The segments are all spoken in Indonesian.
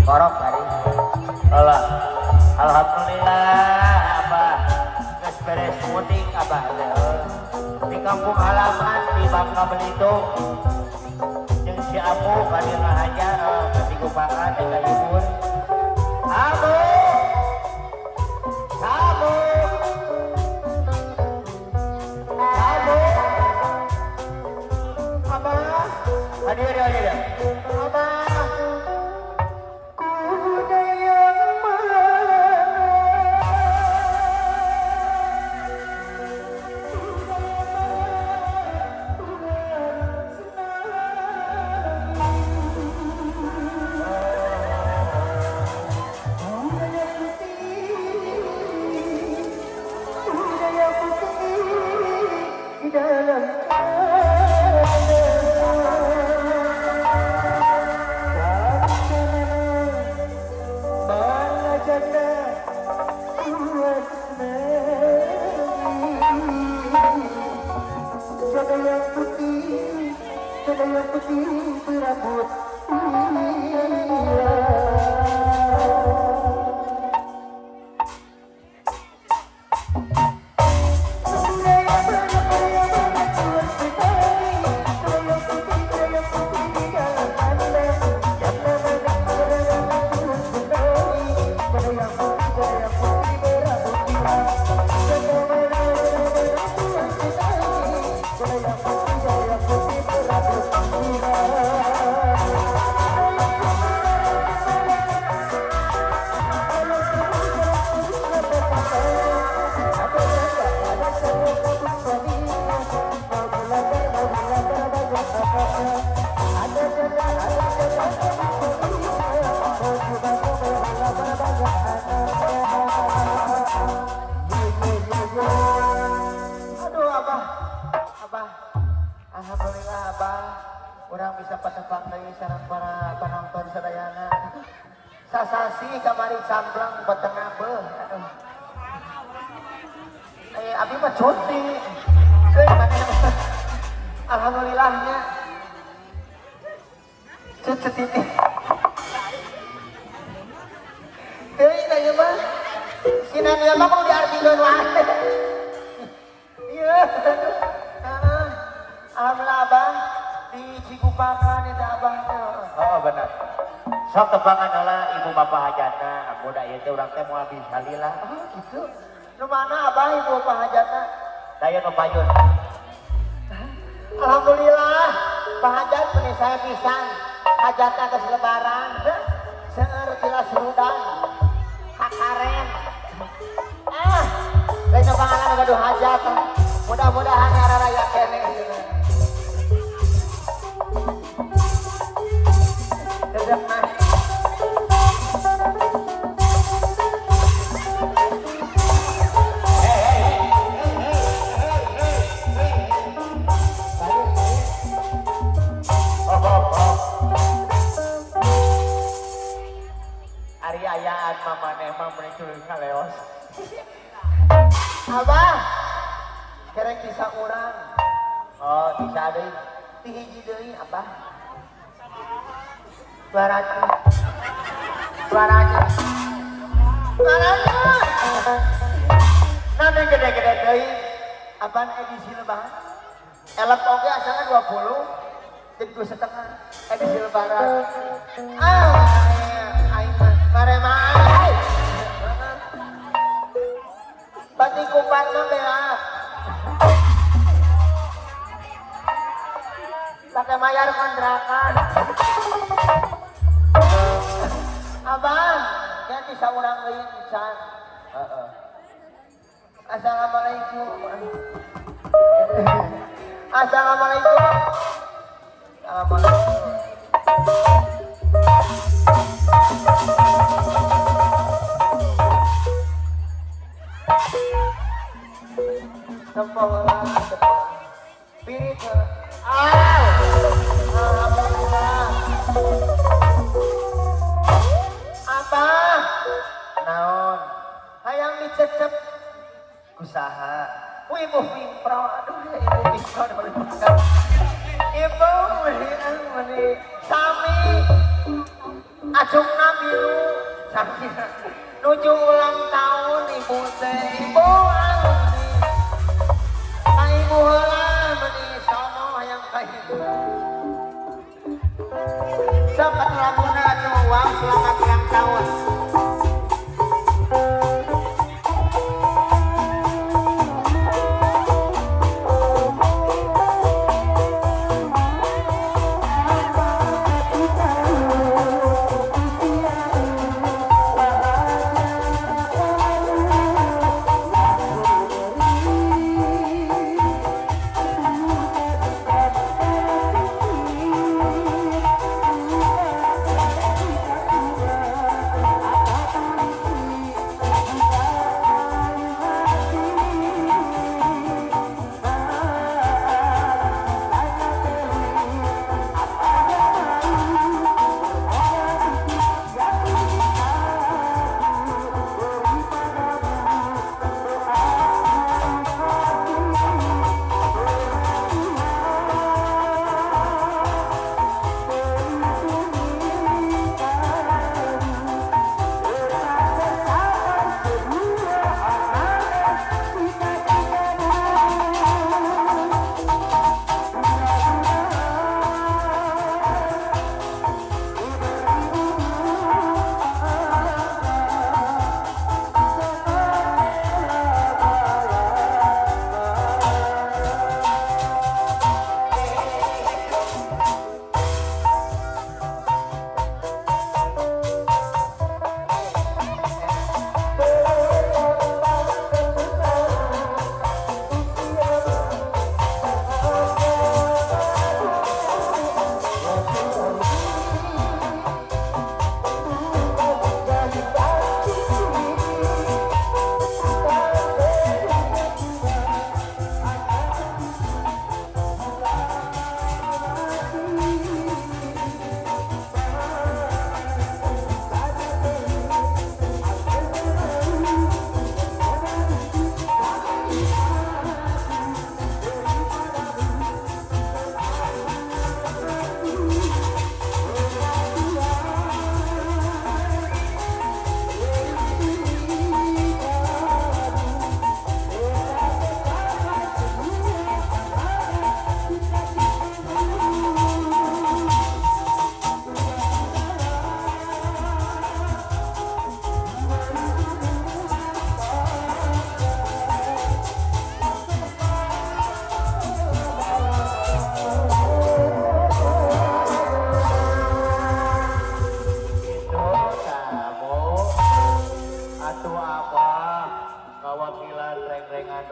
korok tadi. Allah, alhamdulillah abah geus beres mudik abah di kampung halaman di Bangka Belitung. Jeung si Amu kadir ngahajar di Gupakan di Kayubun. Amu, Amu, Amu, abah hadir ya. Alhamdulillah abah orang bisa patepang dari sareng para penonton sadayana. Sasasi kamari camblang betengah beuh. Aduh. Abi mah cuti. Alhamdulillahnya. Cuti ini. Deui na ieu mah. Sinan ieu mah mau diartikeun wae. Iya. Alhamdulillah abah di Cikupakan itu abah. Oh benar. Sok tebangan lah ibu bapak hajatna. Muda itu orang teh mau habis halila. Oh gitu. Nu mana abah ibu bapak hajatna? Daya nu payun. Alhamdulillah Pak Hajat meuni saya pisan. Hajatna geus lebaran. Seueur tilas rudan. Kakaren. Lain pangalan gaduh hajat. Mudah-mudahan raya kene. Ari ayaan mamane mah mencuri ngaleos. Abah, kerek bisa urang. Oh, bisa deui. Ti hiji deui abah. 200. Nanti gede-gede deui. Apaan edisi lebaran? Elep oge asalna 20. Jadi 2,5 edisi lebaran. Aing mah maremah. Bati kupat mah beak. Pakai mayar kontrakan. Abang, kan bisa orang lain can. Assalamualaikum. Assalamualaikum. Assalamualaikum. Sempurna, pirit. Alhamdulillah. Apa? Naon? Hayang dicecep usaha. Ibu pimpro, aduh ibu pimpro udah paling makan. Ibu meni sami acung nabi sakit nuju ulang tahun ibu teh ibu aluni ka ibu heula meuni sono hayang ka ibu sok atuh lamunna atuh uang selamat ulang tahun.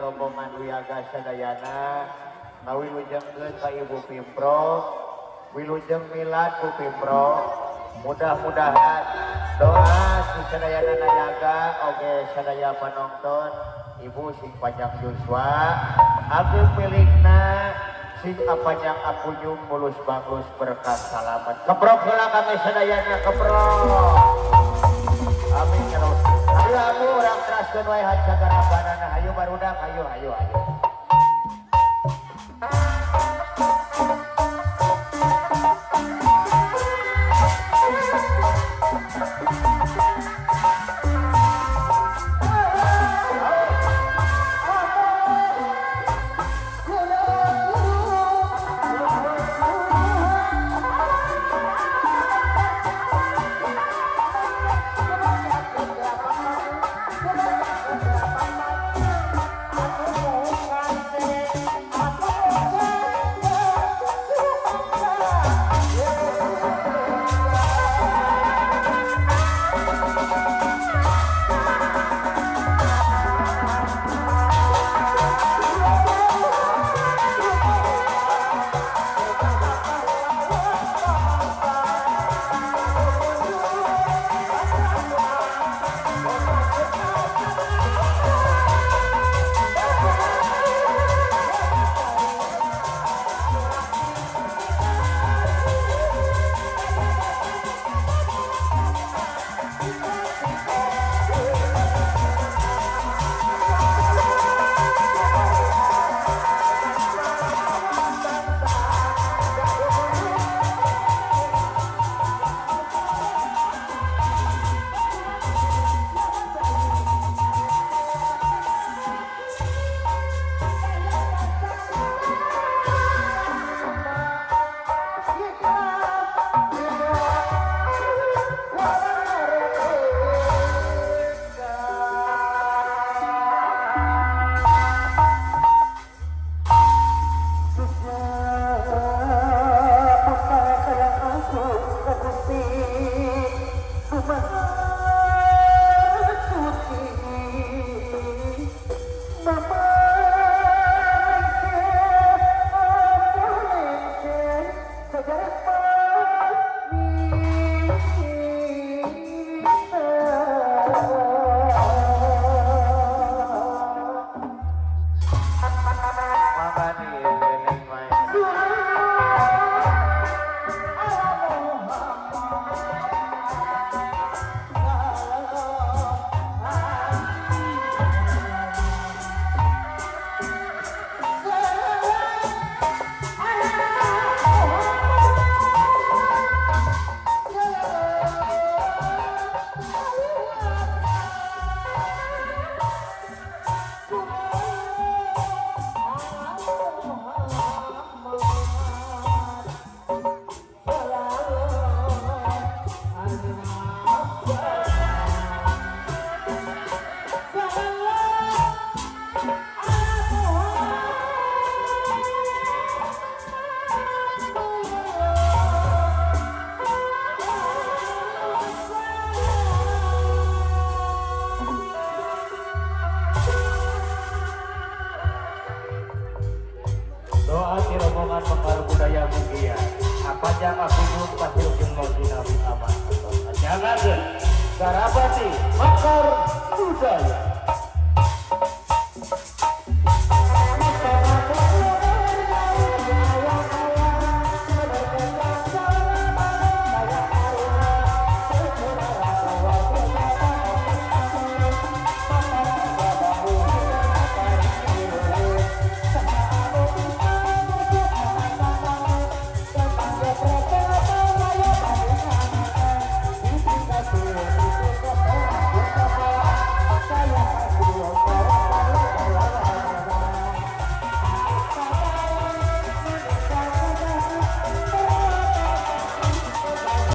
Rombongan Wiaga Sadayana ngawilujengkeun ka Ibu Pimpro wilujeng milad Bu Pimpro mudah-mudahan doa si sadayana nayaga oge sadaya panonton Ibu sing panjang yuswa abdi milikna sing panjang apunyung mulus bagus berkah salamet keprok heula kami sadayana keprok amin terus ayo abu urang teraskeun wae hajagarabanana hayu barudak hayu hayu hayu mah